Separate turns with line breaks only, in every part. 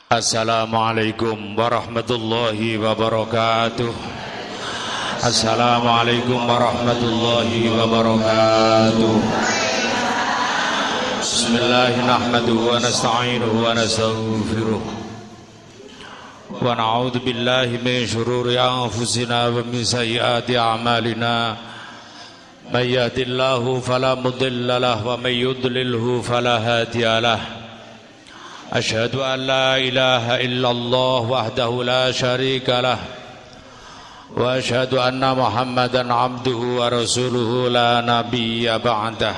Assalamualaikum warahmatullahi wabarakatuh. Assalamualaikum warahmatullahi wabarakatuh. Bismillahirrahmanirrahim wa nasta'inuhu wa nastaghfiruh wa na'udzu billahi min shururi anfusina wa min sayyiati a'malina. May yahdihillahu fala mudilla lahu wa may yudlilhu fala hadiya lahu. Asyhadu an la ilaha illallah wahdahu la syarika lah wa asyhadu anna Muhammadan abduhu wa rasuluhu la nabiyya ba'dah.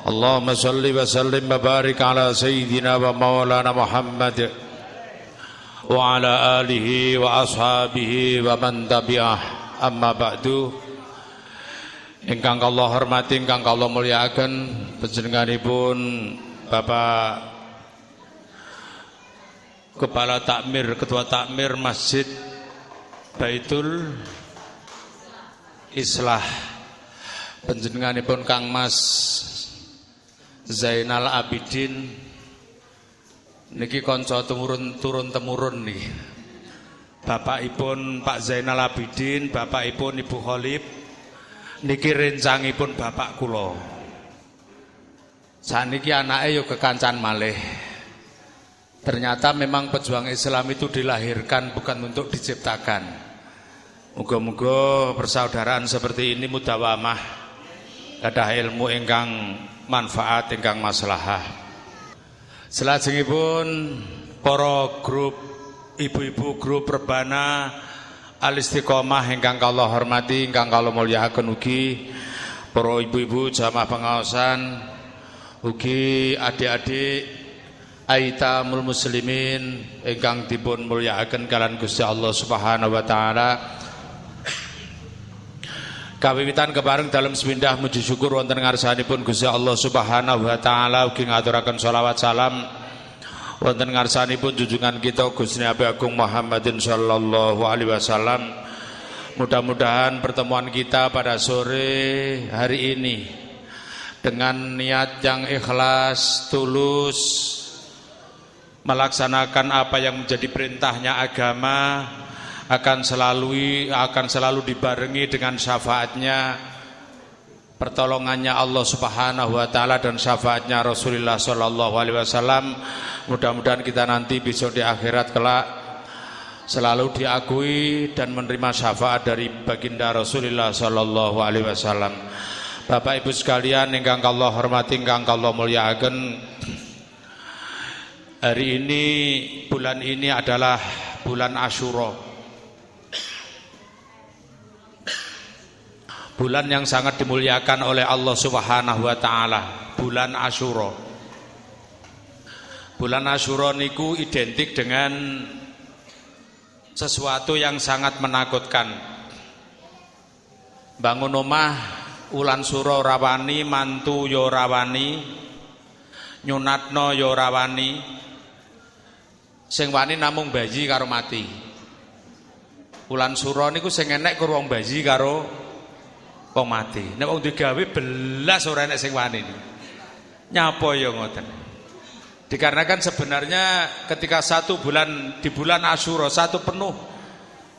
Allahumma salli wa sallim wa barik ala sayyidina wa maulana Muhammad wa ala alihi wa ashabihi wa man tabi'ah. Amma ba'du. Ingkang kula hormati, ingkang kula mulyakaken panjenenganipun Bapak Kepala Takmir, Ketua Takmir Masjid Baitul Islah, panjenenganipun Kang Mas Zainal Abidin niki kanca turun temurun niki. Bapakipun Pak Zainal Abidin, bapakipun Ibu Khalib niki rencangipun bapak kula. Saniki anake yo kekancan malih. Ternyata memang pejuang Islam itu dilahirkan bukan untuk diciptakan. Muga-muga persaudaraan seperti ini mudawamah, gadah ilmu ingkang manfaat ingkang maslahah. Salajengipun para grup ibu-ibu grup Rebana Al-Istiqomah ingkang kula hormati, ingkang kula mulyakaken ugi para ibu-ibu jamaah pengaosan, ugi adik-adik Aitamul muslimin ingkang dipun mulyakaken kalian Gusti Allah Subhanahu wa taala. Kawiwitan kepareng dalem sepindah muji syukur wonten ngarsanipun Gusti Allah Subhanahu wa taala, ugi ngaturaken sholawat salam wonten ngarsanipun junjungan kita Gusti Nabi Agung Muhammadin sallallahu alaihi wasallam. Mudah-mudahan pertemuan kita pada sore hari ini dengan niat yang ikhlas, tulus, melaksanakan apa yang menjadi perintahnya agama akan selalu dibarengi dengan syafaatnya, pertolongannya Allah Subhanahu wa taala dan syafaatnya Rasulullah sallallahu alaihi wasallam. Mudah-mudahan kita nanti besok di akhirat kelak selalu diakui dan menerima syafaat dari baginda Rasulullah sallallahu alaihi wasallam. Bapak Ibu sekalian ingkang kula hormati, ingkang kula mulyakaken, hari ini, bulan ini adalah bulan Asyura. Bulan yang sangat dimuliakan oleh Allah Subhanahu wa taala, bulan Asyura. Bulan Asyura niku identik dengan sesuatu yang sangat menakutkan. Bangun omah ulan sura rawani, mantu yo rawani, nyunatno yo rawani. Sing wani namung bayi karo mati. Ulan sura niku sing enek ku wong bayi karo wong mati. Nek wong digawe belas ora enek sing wani. Nyapa ya ngoten. Dikarenakan sebenarnya ketika di bulan Asyura satu penuh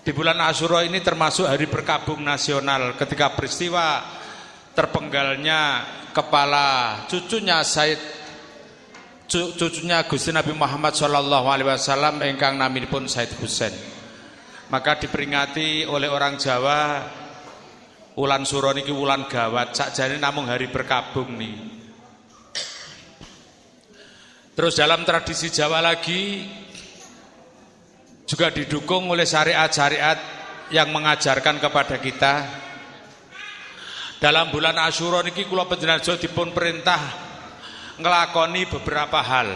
di bulan Asyura ini termasuk hari berkabung nasional ketika peristiwa terpenggalnya kepala cucunya Gusti Nabi Muhammad sallallahu alaihi wasallam ingkang naminipun Said Husain. Maka diperingati oleh orang Jawa ulan sura niki wulan gawat, sakjane namung hari berkabung nih. Terus dalam tradisi Jawa lagi juga didukung oleh syariat-syariat yang mengajarkan kepada kita dalam bulan Asyura niki kula panjenengan dipun perintah ngelakoni beberapa hal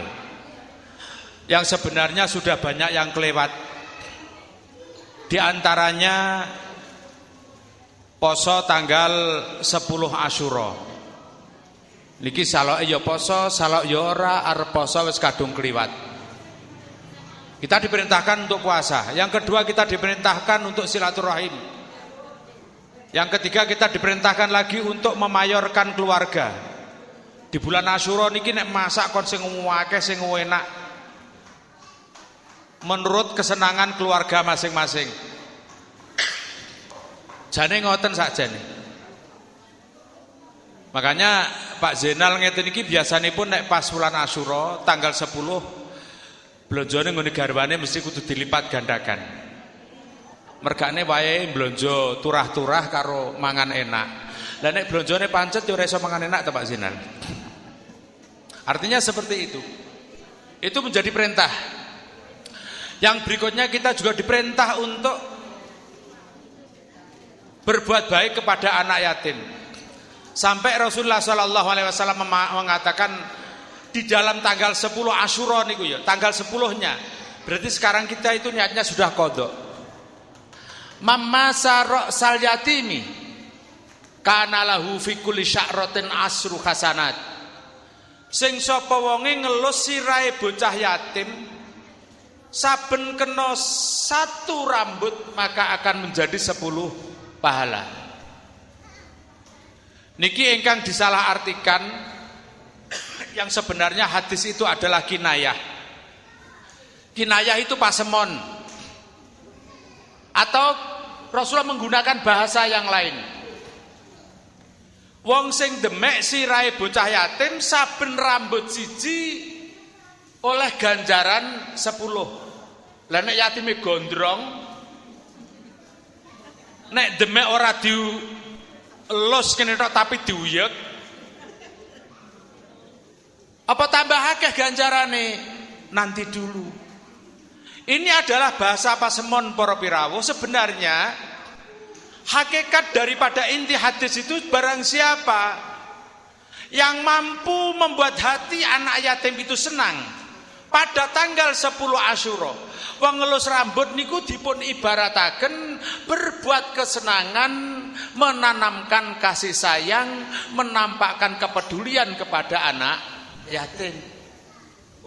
yang sebenarnya sudah banyak yang kelewat. Di antaranya poso tanggal 10 Asyura. Niki salok ya poso, salok ya ora, arep poso wis kadung kliwat. Kita diperintahkan untuk puasa. Yang kedua kita diperintahkan untuk silaturahim. Yang ketiga kita diperintahkan lagi untuk memayorkan keluarga. Di bulan Asyura niki nek masak kon sing akeh sing enak. Menurut kesenangan keluarga masing-masing. Jane ngoten sakjane. Makanya Pak Zainal ngeten iki biasanipun nek pas bulan Asyura tanggal 10 blonjone nggone garwane mesti kudu dilipat gandakan. Mergane wayahe blonjo turah-turah karo mangan enak. Lah nek blonjone pancet ya ora iso mangan enak to Pak Zainal. Artinya seperti itu. Itu menjadi perintah. Yang berikutnya kita juga diperintah untuk berbuat baik kepada anak yatim. Sampai Rasulullah SAW mengatakan di dalam tanggal 10 Asyura niku ya, tanggal 10-nya. Berarti sekarang kita itu niatnya sudah qadha. Mamasa ra'sal yatimi kana lahu fi kulli sya'ratin asru hasanat. Sing sapa wonge ngelus sirahe bocah yatim saben kena 1 rambut maka akan menjadi 10 pahala. Niki ingkang disalahartikan yang sebenarnya hadis itu adalah kinayah. Kinayah itu pasemon. Atau Rasulullah menggunakan bahasa yang lain. Wong sing demek sirahe bocah yatim saben rambut siji oleh ganjaran 10. Lah nek yatime gondrong nek demek ora dielus kene tok tapi diuyek apa tambah akeh ganjarane? Nanti dulu. Ini adalah bahasa pasemon para pirawuh. Sebenarnya hakikat daripada inti hadis itu barang siapa yang mampu membuat hati anak yatim itu senang pada tanggal 10 Asyura, wong ngelus rambut niku dipun ibarataken berbuat kesenangan, menanamkan kasih sayang, menampakkan kepedulian kepada anak yatim.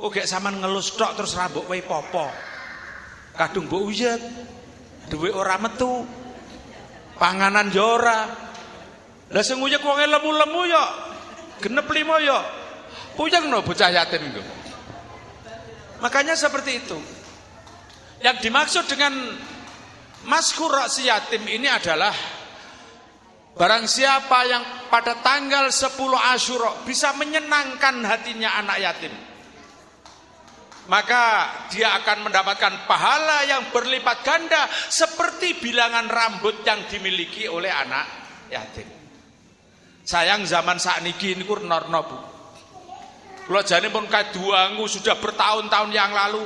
Oh gek sampean ngelus tok terus rambut wae popo. Kadung mbok uyet, duwe ora metu. Panganan yo ora. Lah sing uyek wonge lemu-lemu yo genep 5 yo. Puyengno bocah yatim iku. Makanya seperti itu. Yang dimaksud dengan mazkur ra'si yatim ini adalah barang siapa yang pada tanggal 10 Asyura bisa menyenangkan hatinya anak yatim, maka dia akan mendapatkan pahala yang berlipat ganda seperti bilangan rambut yang dimiliki oleh anak yatim. Sayang zaman sakniki niku norno Bu. Kula jane pun kaduangu sudah bertahun-tahun yang lalu.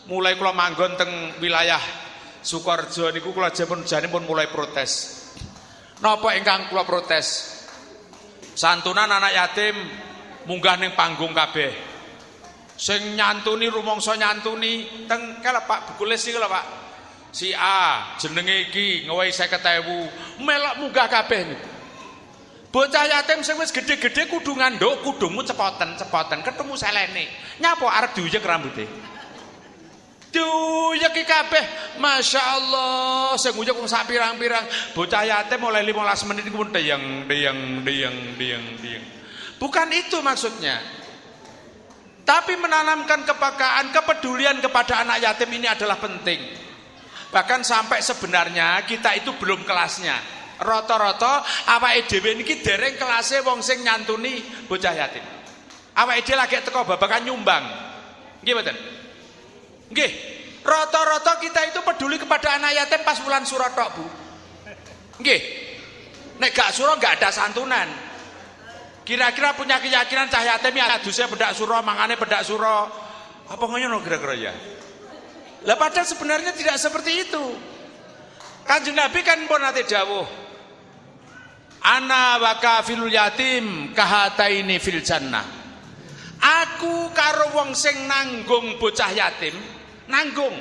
Mulai kula manggon teng wilayah Sukorejo niku kula jane pun mulai protes. Napa ingkang kula protes? Santunan anak yatim munggah ning panggung kabeh. Sing nyantuni rumangsa nyantuni teng kala Pak buku les iki lho Pak. Si A jenenge iki ngewehi 50.000 melok munggah kabeh niku. Bocah yatim sing wis gedhe-gedhe kudu nganduk kudungmu cepoten ketemu selene. Nyapa arep diuyek rambuté. Diuyek kabeh. Masyaallah sing uyek wong sak pirang-pirang. Bocah yatim mulai 15 menit iku pun deyang. Bukan itu maksudnya. Tapi menanamkan kepekaan, kepedulian kepada anak yatim ini adalah penting. Bahkan sampai sebenarnya kita itu belum kelasnya. Rata-rata awake dhewe niki dereng kelase wong sing nyantuni bocah yatim. Awake dhewe lagi teko babakan nyumbang. Nggih mboten? Nggih. Rata-rata kita itu peduli kepada anak yatim pas wulan Suro tok, Bu. Nggih. Nek gak Suro gak ada santunan. Kira-kira punya keyakinan cah yatim ya aduse bedak Suro, mangane bedak Suro. Apa ngono kira-kira ya? Lah padahal sebenarnya tidak seperti itu. Kanjeng Nabi kan pun nate dawuh, ana wa kafilul yatim kahataini fil jannah. Aku karo wong sing nanggung bocah yatim, nanggung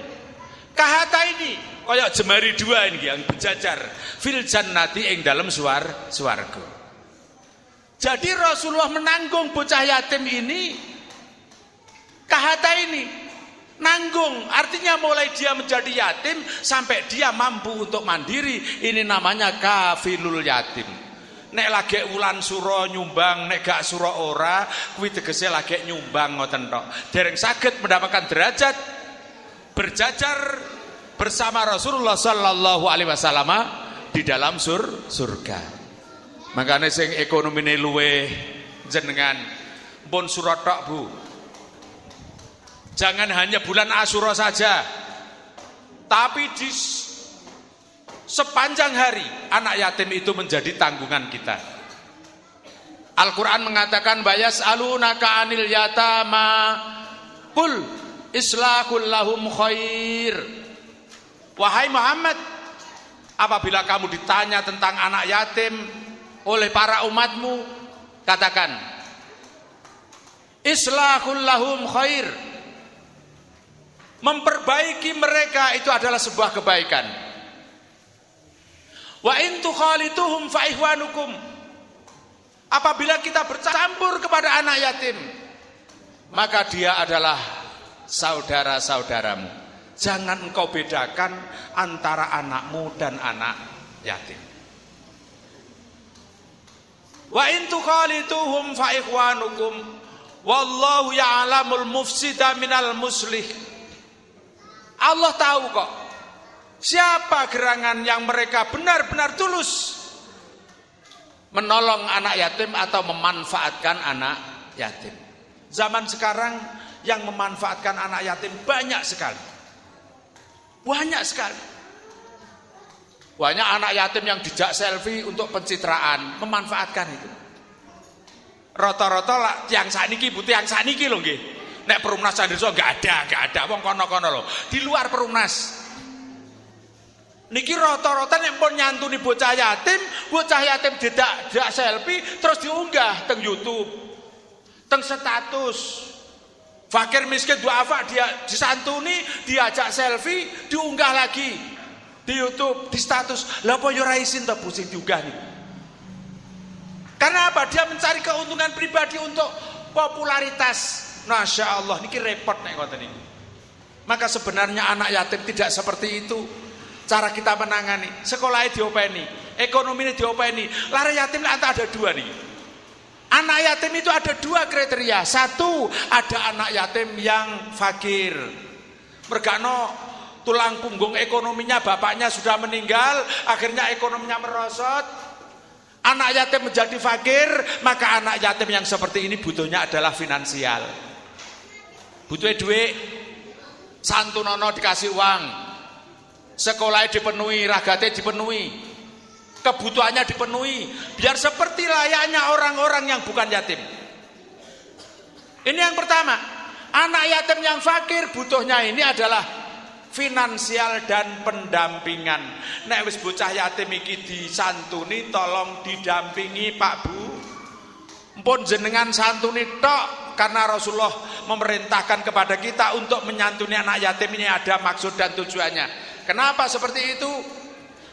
kahataini kaya jemari dua ini yang berjajar fil jannati ing dalam swarga. Jadi Rasulullah menanggung bocah yatim ini kahataini, nanggung, artinya mulai dia menjadi yatim sampai dia mampu untuk mandiri, ini namanya kafilul yatim. Nek lagi wulan suro nyumbang, nek gak suro ora, kuwi tegese lagi nyumbang ngoten tok. Dereng saged mendapatkan derajat berjajar bersama Rasulullah sallallahu alaihi wasallam di dalam surga. Makanya sing ekonomine luweh jenengan pun surat tok, Bu. Jangan hanya bulan Asyura saja, tapi di sepanjang hari anak yatim itu menjadi tanggungan kita. Al-Quran mengatakan bayas alunaka anil yatama kul islahul lahum khair. Wahai Muhammad, apabila kamu ditanya tentang anak yatim oleh para umatmu, katakan islahul lahum khair. Memperbaiki mereka itu adalah sebuah kebaikan. Wa in tukhalituhum fa ihwanukum. Apabila kita bercampur kepada anak yatim, maka dia adalah saudara-saudaramu. Jangan engkau bedakan antara anakmu dan anak yatim. Wa in tukhalituhum fa ihwanukum wallahu ya'lamul mufsida minal muslih. Allah tahu kok siapa gerangan yang mereka benar-benar tulus menolong anak yatim atau memanfaatkan anak yatim. Zaman sekarang yang memanfaatkan anak yatim banyak sekali. Banyak sekali. Banyak anak yatim yang dijak selfie untuk pencitraan, memanfaatkan itu. Rata-rata lah tiang saniki, bu tiang saniki lho nggih. Nek perumnas Sanderso enggak ada wong kono-kono lho. Di luar perumnas. Niki rata-rata nek pun nyantuni bocah yatim tidak selfie terus diunggah teng YouTube, teng status. Fakir miskin duafa dia disantuni, diajak selfie, diunggah lagi di YouTube, di status. Lah apa yo ra isin to pusing diunggah niku. Karena apa? Dia mencari keuntungan pribadi untuk popularitas. Masya Allah, niki repot nek ngoten niku. Maka sebenarnya anak yatim tidak seperti itu. Cara kita menangani, sekolahnya diopeni, ekonominya diopeni. Lare yatim ada dua nih. Anak yatim itu ada dua kriteria. Satu, ada anak yatim yang fakir. Mergano tulang punggung ekonominya bapaknya sudah meninggal, akhirnya ekonominya merosot. Anak yatim menjadi fakir, maka anak yatim yang seperti ini butuhnya adalah finansial. Butuhnya duit, santunono dikasih uang, sekolahnya dipenuhi, ragatnya dipenuhi, kebutuhannya dipenuhi, biar seperti layaknya orang-orang yang bukan yatim. Ini yang pertama. Anak yatim yang fakir butuhnya ini adalah finansial dan pendampingan. Nek wis bocah yatim iki disantuni, tolong didampingi Pak Bu. Mpun jenengan santuni tok, karena Rasulullah memerintahkan kepada kita untuk menyantuni anak yatim ini ada maksud dan tujuannya. Kenapa seperti itu?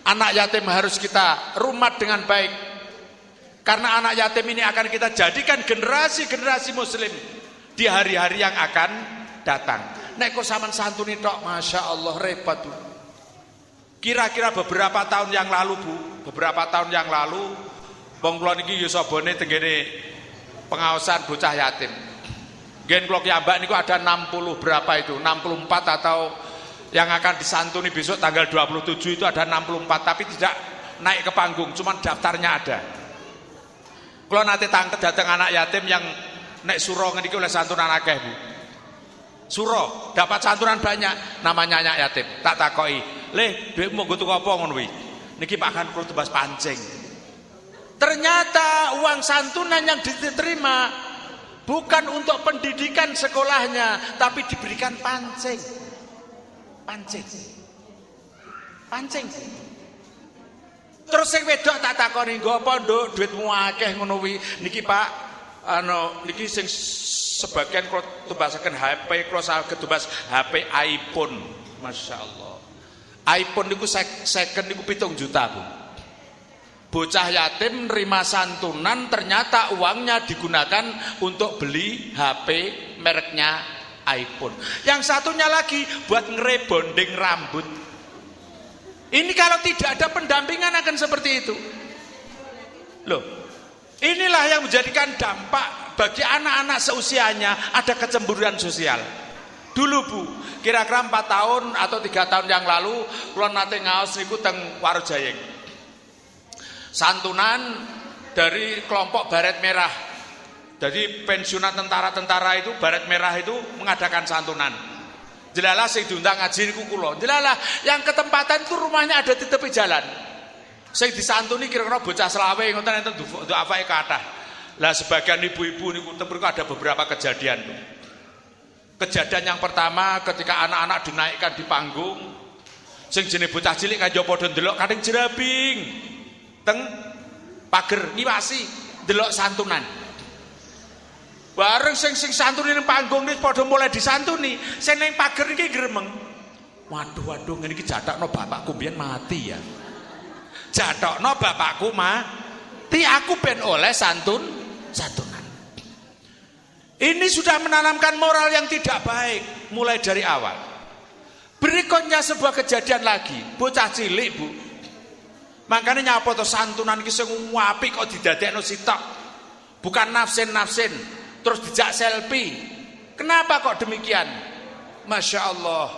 Anak yatim harus kita rumat dengan baik. Karena anak yatim ini akan kita jadikan generasi-generasi muslim di hari-hari yang akan datang. Nek kok sampean santuni tok, Masya Allah repot Bu. Kira-kira beberapa tahun yang lalu Bu, wong kula niki ya sabone tenggene pengawasan bocah yatim. Gen kula kiambak niku ada 60 berapa itu? 64 atau yang akan disantuni besok tanggal 27 itu ada 64, tapi tidak naik ke panggung, cuman daftarnya ada. Kula nate tangket datang anak yatim yang nek suro niki oleh santunan akeh Bu. Suro dapat santunan banyak, namanya anak yatim. Tak takoki, "Le, dhuwitmu nggo tuku apa ngono kuwi?" Niki Pak kan kula tebas pancing. Ternyata uang santunan yang diterima bukan untuk pendidikan sekolahnya, tapi diberikan pancing. Terus sing wedok tak takoni, "Nggo apa, Nduk? Duitmu akeh ngono kuwi." Niki Pak, niki sing sebagian kalau tubasaken HP, kalau saged tubas HP iPhone, Masya Allah. iPhone niku second niku 7 juta Bu. Bocah yatim nerima santunan, ternyata uangnya digunakan untuk beli HP mereknya iPhone. Yang satunya lagi buat ngerebonding rambut. Ini kalau tidak ada pendampingan akan seperti itu.
Loh, inilah yang menjadikan dampak bagi anak-anak seusianya ada kecemburuan sosial. Dulu Bu, kira-kira 4 tahun atau 3 tahun yang lalu kula nate ngaos niku teng Warujayeng. Santunan dari kelompok Baret Merah. Jadi pensiunan tentara-tentara itu Baret Merah itu mengadakan santunan. Jelalah sing diundang ngaji niku kula. Jelalah yang ketempatan itu rumahnya ada di tepi jalan. Sing disantuni kira-kira bocah selawe ngoten enten du'afae kathah. Lah sebagian ibu-ibu niku ada beberapa kejadian tuh. Kejadian yang pertama ketika anak-anak dinaikkan di panggung, sing jenenge bocah cilik kaya padha ndelok kating jerabing teng pager niwasi ndelok santunan. Bareng sing santuni ning panggung iki padha mulai disantuni, sing ning pager iki gremeng. Waduh ngene iki jathakno bapakku biyen mati ya. Jathakno bapakku mati, aku ben oleh santunan. Ini sudah menanamkan moral yang tidak baik mulai dari awal. Berikutnya sebuah kejadian lagi, bocah cilik Bu. Makanya nyapa to santunan iki sing apik kok didadekno sitok. Bukan nafsin, terus dijak selfie. Kenapa kok demikian? Masya Allah.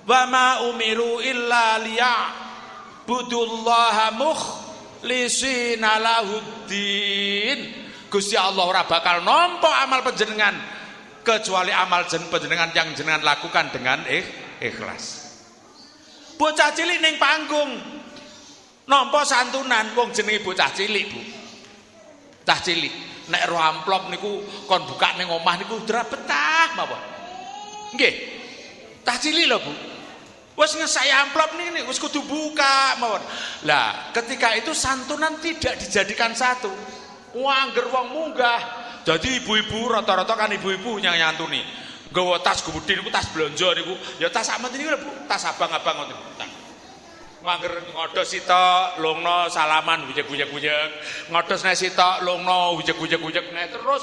Wa ma umiru illa liya'budullaha mukhlisina lahuddin. Gusti Allah ora bakal nampa amal panjenengan kecuali amal panjenengan yang jenengan lakukan dengan ikhlas. Bocah cilik ning panggung nampa santunan wong jenenge bocah cilik Bu. Cah cilik nek ro amplop niku kon buka ning omah niku dra betah mawon. Nggih. Cah cilik lho Bu. Wis ngesai amplop niki wis kudu buka mawon. Lah, ketika itu santunan tidak dijadikan satu. Angger wong munggah. Jadi ibu-ibu rata-rata kan ibu-ibu yang nyantuni. Nggawa tas gede niku tas blonjo niku, ya tas sak niku lho Bu, tas abang-abang ngoten. Angger ngodos sitok, lungno salaman bujek-bujek. Ngodos nek sitok lungno bujek-bujek nek terus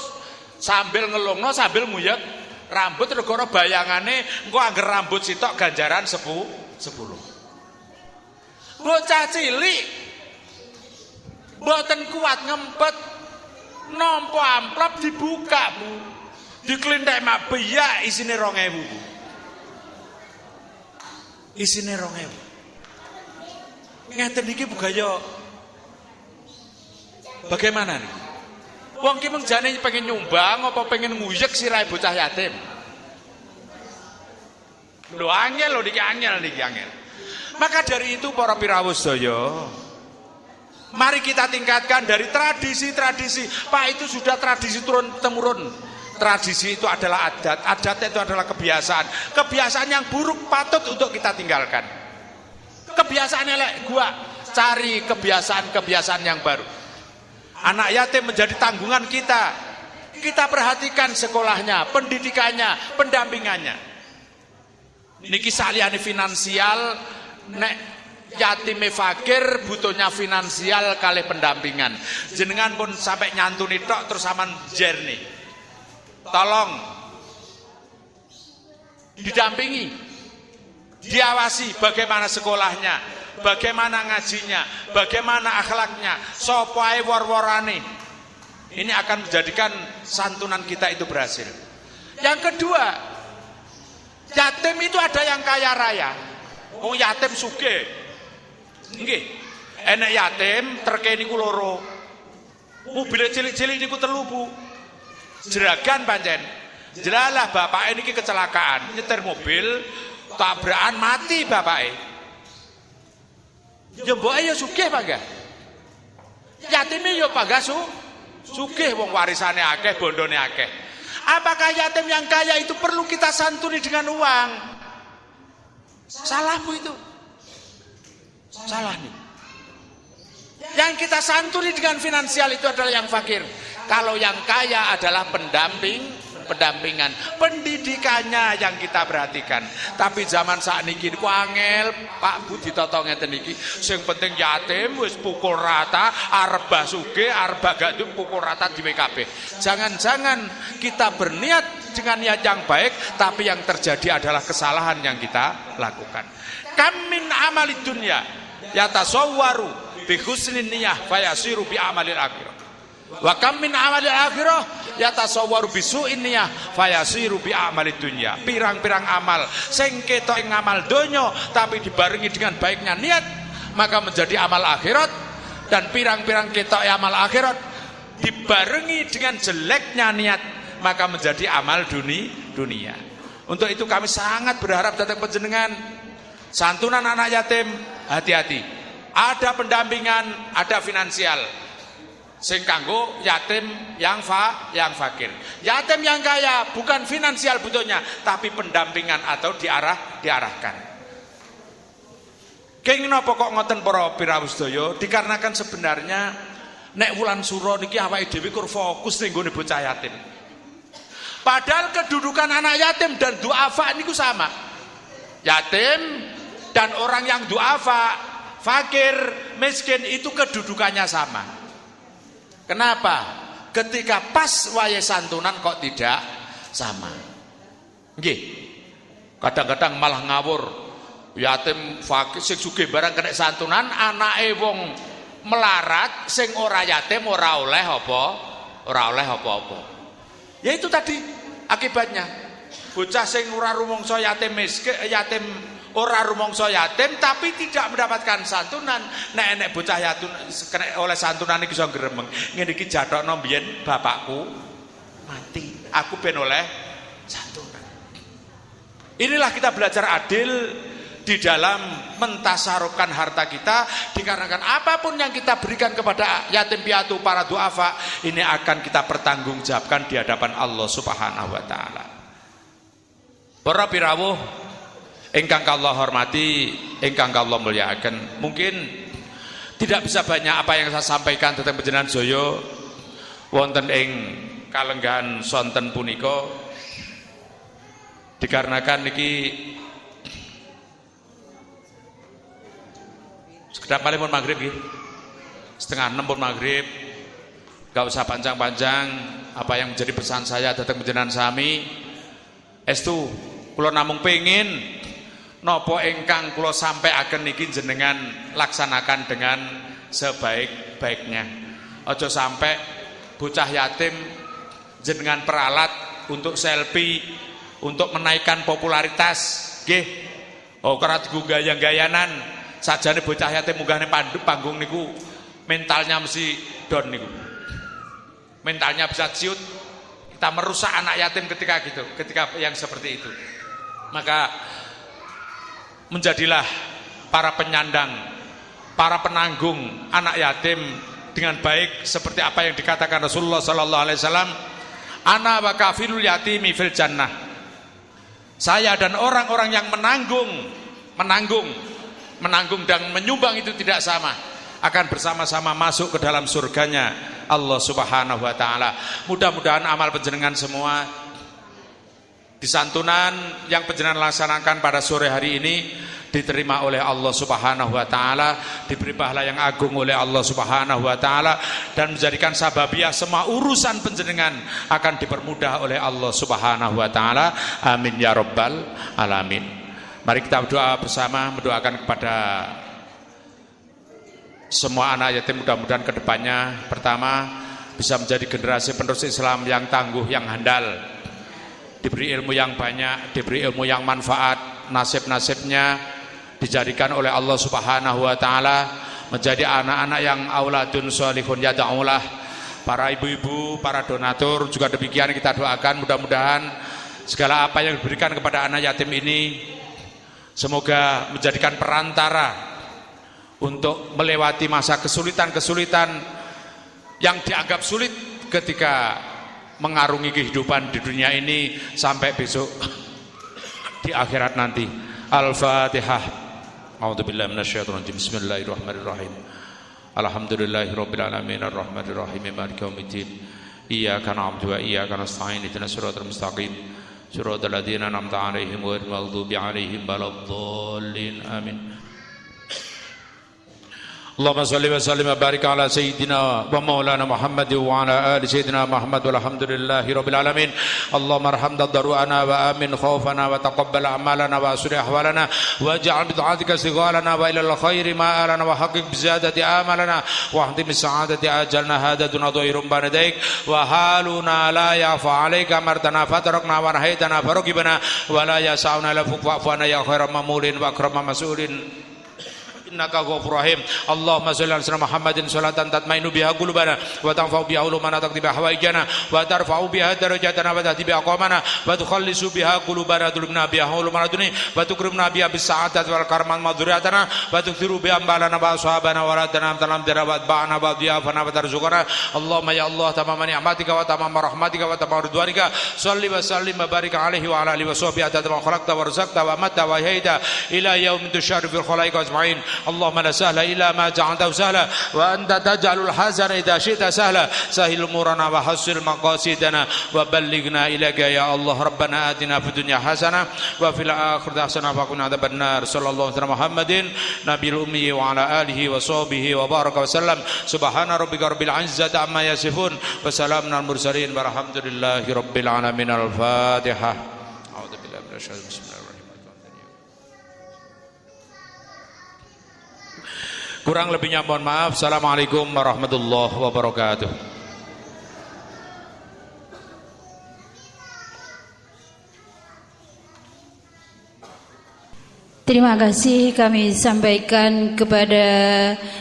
sambil ngelungno sambil nguyek rambut regara bayangane engko angger rambut sitok ganjaran 10. Bocah cilik mboten kuat ngempet nampa amplop dibuka Bu. Diklinthek mak beyak isine 2000 Bu. Isine 2000. Ngeten iki budaya bagaimana nih? Wong ki mung jane pengen nyumbang apa pengen nguyek sirahe bocah yatim. Lho angel lho niki angel. Maka dari itu para pirawuh sedaya, mari kita tingkatkan dari tradisi-tradisi. Pak, itu sudah tradisi turun-temurun. Tradisi itu adalah adat itu adalah kebiasaan. Kebiasaan yang buruk patut untuk kita tinggalkan. Kebiasaan elek gua cari kebiasaan-kebiasaan yang baru. Anak yatim menjadi tanggungan kita. Kita perhatikan sekolahnya, pendidikannya, pendampingannya. Niki saliyane finansial, nek yatime fakir butuhnya finansial kali pendampingan. Jenengan pun sampai nyantuni tok terus aman jernih. Tolong didampingi, diawasi bagaimana sekolahnya, bagaimana ngajinya, bagaimana akhlaknya, sapa ae wor-worane. Ini akan menjadikan santunan kita itu berhasil. Yang kedua, yatim itu ada yang kaya raya. Oh yatim sugih. Nggih. Enek yatim terke niku loro. Mobil cilik-cilik niku 3 Bu. Jeragan pancen. Jelalah bapake niki kecelakaan, nyetir mobil, tabrakan mati bapake. Ya mboke ya sugih panggah. Yatime ya panggah sugih wong warisane akeh, bondone akeh. Apakah yatim yang kaya itu perlu kita santuni dengan uang? Salah Bu itu. Salah nih. Yang kita santuni dengan finansial itu adalah yang fakir. Kalau yang kaya adalah pendampingan, pendidikannya yang kita perhatikan. Tapi zaman sakniki niku angel, Pak Bu ditata ngeten iki. Sing penting yatim wis pukul rata, arep sugih, arep gak pukul rata di WKB. Jangan-jangan kita berniat dengan niat yang baik, tapi yang terjadi adalah kesalahan yang kita lakukan. Kam min amalid dunya yatasawwaru bi husnin niyah fayasiru bi amalil akhirah. Wa kam min amalil akhirah yatasawwaru bi su'in niyah fayasiru bi amalid dunya. Pirang-pirang amal sing ketok ngamal donya tapi dibarengi dengan baiknya niat maka menjadi amal akhirat, dan pirang-pirang ketok amal akhirat dibarengi dengan jeleknya niat maka menjadi amal dunia. Untuk itu kami sangat berharap datang panjenengan santunan anak yatim, hati-hati. Ada pendampingan, ada finansial. Sing kanggo yatim yang fakir. Yatim yang kaya bukan finansial butuhnya, tapi pendampingan atau diarahkan. Kenging napa kok ngoten para pirawuh sedaya? Dikarenakan sebenarnya nek wulan sura niki awake dhewe kur fokus ning nggone bocah yatim. Padahal kedudukan anak yatim dan duafa niku sama. Yatim dan orang yang duafa, fakir, miskin itu kedudukannya sama. Kenapa? Ketika pas wayahe santunan kok tidak sama. Nggih. Kadang-kadang malah ngawur. Yatim fakir sing sugih barang kena santunan, anake wong melarat sing ora yatim ora oleh apa-apa. Ya itu tadi akibatnya. Bocah sing ora rumangsa yatim miskin, yatim ora rumangsa yatim tapi tidak mendapatkan santunan. Nek bocah yatim kena oleh santunan iki iso gremeng. Ngene iki jathokno mbiyen bapakku mati, aku ben oleh santunan. Inilah kita belajar adil di dalam mentasarufkan harta kita, dikarenakan apapun yang kita berikan kepada yatim piatu, para duafa, ini akan kita pertanggungjawabkan di hadapan Allah Subhanahu wa taala. Para pirawuh ingkang kula hormati, ingkang kula mulyakaken, mungkin tidak bisa banyak apa yang saya sampaikan tentang panjenengan Joyo wonten ing kalenggahan sonten punika, dikarenakan niki sekedap paling pun maghrib gitu, 5:30 pun maghrib, gak usah panjang-panjang. Apa yang menjadi pesan saya datang panjenengan sami, estu kula namung pengin napa ingkang kula sampaiaken niki jenengan laksanakan dengan sebaik-baiknya. Aja sampai bocah yatim jenengan peralat untuk selfie, untuk menaikkan popularitas, nggih. Oh kerat gayang-gayanan. Sajane bocah yatim munggah ning panggung niku mentalnya mesti down niku. Mentalnya bisa ciut. Kita merusak anak yatim ketika gitu, ketika yang seperti itu. Maka menjadilah para penyandang, para penanggung anak yatim dengan baik seperti apa yang dikatakan Rasulullah sallallahu alaihi wasallam, ana wa kafilul yatimi fil jannah. Saya dan orang-orang yang menanggung dan menyumbang itu tidak sama, akan bersama-sama masuk ke dalam surganya Allah Subhanahu wa taala. Mudah-mudahan amal panjenengan semua di santunan yang panjenengan laksanakan pada sore hari ini diterima oleh Allah Subhanahu wa taala, diberi pahala yang agung oleh Allah Subhanahu wa taala, dan menjadikan sababiah semua urusan panjenengan akan dipermudah oleh Allah Subhanahu wa taala. Amin ya rabbal alamin. Mari kita berdoa bersama, mendoakan kepada semua anak yatim, mudah-mudahan kedepannya pertama bisa menjadi generasi penerus Islam yang tangguh, yang handal, diberi ilmu yang banyak, diberi ilmu yang manfaat, nasib-nasibnya dijadikan oleh Allah Subhanahu wa taala menjadi anak-anak yang auladun sholihun yad'ulah. Para ibu-ibu, para donatur juga demikian kita doakan, mudah-mudahan segala apa yang diberikan kepada anak yatim ini semoga menjadikan perantara untuk melewati masa kesulitan-kesulitan yang dianggap sulit ketika mengarungi kehidupan di dunia ini sampai besok di akhirat nanti. Al-Fatihah. A'udzubillahi minasyaitonir rajim. Bismillahirrahmanirrahim. Alhamdulillahirabbil alamin arrahmanir rahim maliki yaumiddin. Iyyaka na'budu wa iyyaka nasta'in. Ihdinas siratal mustaqim. Siratal ladzina an'amta 'alaihim ghairil maghdubi 'alaihim waladdallin. Amin.
اللهم صل وسلم وبارك على سيدنا ومولانا محمد وعلى آل سيدنا محمد والحمد لله رب العالمين اللهم ارحم ضرورنا وآمن خوفنا وتقبل أعمالنا وأسر أحوالنا واجعل بدعاتك استغالنا وإلى الخير مآلنا وحقق بزيادة آمالنا واهدم السعادة آجلنا هذا دون ضير بنديك وحالنا لا يعفى عليك أمرتنا فتركنا ونهيتنا فركبنا ولا يسعنا لفوق فأفوانا يا خير ممول وأكرم مسؤول innaka ghafurur rahim Allahumma shalli ala sayyidina Muhammadin sholatan tatmainu biha qulubana wa tanfa'u biha ulumana taqdi biha hawaijana wa tarfa'u biha darajatana wa tahdi biha aqamana wa tukhallisu biha qulubana tulubna biha ulumana duni wa tukrimna biha bis sa'adat wal karman madhuriyatana wa tukthiru biha ambalana wa ashabana wa radana talam darawat ba'ana wa dhiyafana wa tarzuqana Allahumma ya Allah tamama ni'matika wa tamama rahmatika wa tamama ridwanika shalli wa sallim wa barik alaihi wa ala alihi wa sahbihi adada ma khalaqta wa razaqta wa amatta wa hayda ila yaumin tusharifu fil khalaiq ajma'in اللهم لا سهل إلا ما جعلته سهلا وأنت تجعل الحزن إذا شئت سهلا سهل أمورنا وحسن مقاصدنا وبلغنا إليك يا الله ربنا آتنا في الدنيا حسنة وفي الآخرة حسنة وقنا عذاب النار صلى الله عليه محمد نبي الأمي وعلى آله وصحبه وبارك وسلم سبحان ربك رب العزة عما يصفون وسلام على المرسلين والحمد لله رب العالمين الفاتحة أعوذ بالله من الشيطان بسم الله. Kurang lebihnya mohon maaf. Assalamualaikum warahmatullahi wabarakatuh.
Terima kasih kami sampaikan kepada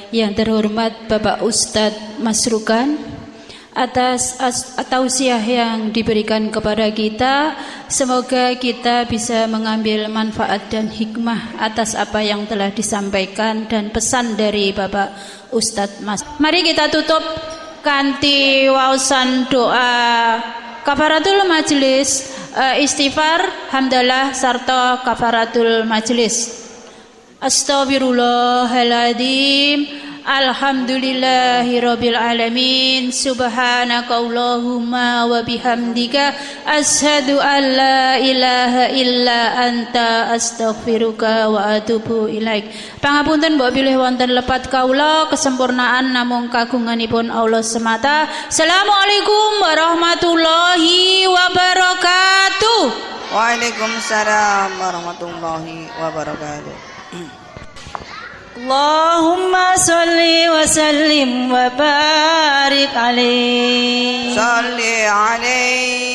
yang terhormat Bapak Ustadz Masrukan atas tausiah yang diberikan kepada kita. Semoga kita bisa mengambil manfaat dan hikmah atas apa yang telah disampaikan dan pesan dari Bapak Ustadz Mas. Mari kita tutup kanthi waosan doa kafaratul majelis, istighfar, hamdalah sarta kafaratul majelis. Astaghfirullahaladzim. Alhamdulillahirabbil alamin. Subhanakallahumma wa bihamdika asyhadu an la ilaha illa anta astaghfiruka wa atubu ilaik. Pangapunten mbok bilih wonten lepat kaula, kesempurnaan namung kagunganipun Allah semata. Assalamualaikum warahmatullahi wabarakatuh.
Waalaikumsalam warahmatullahi wabarakatuh.
Allahumma salli wa sallim wa barik alaihi.
Salli alaihi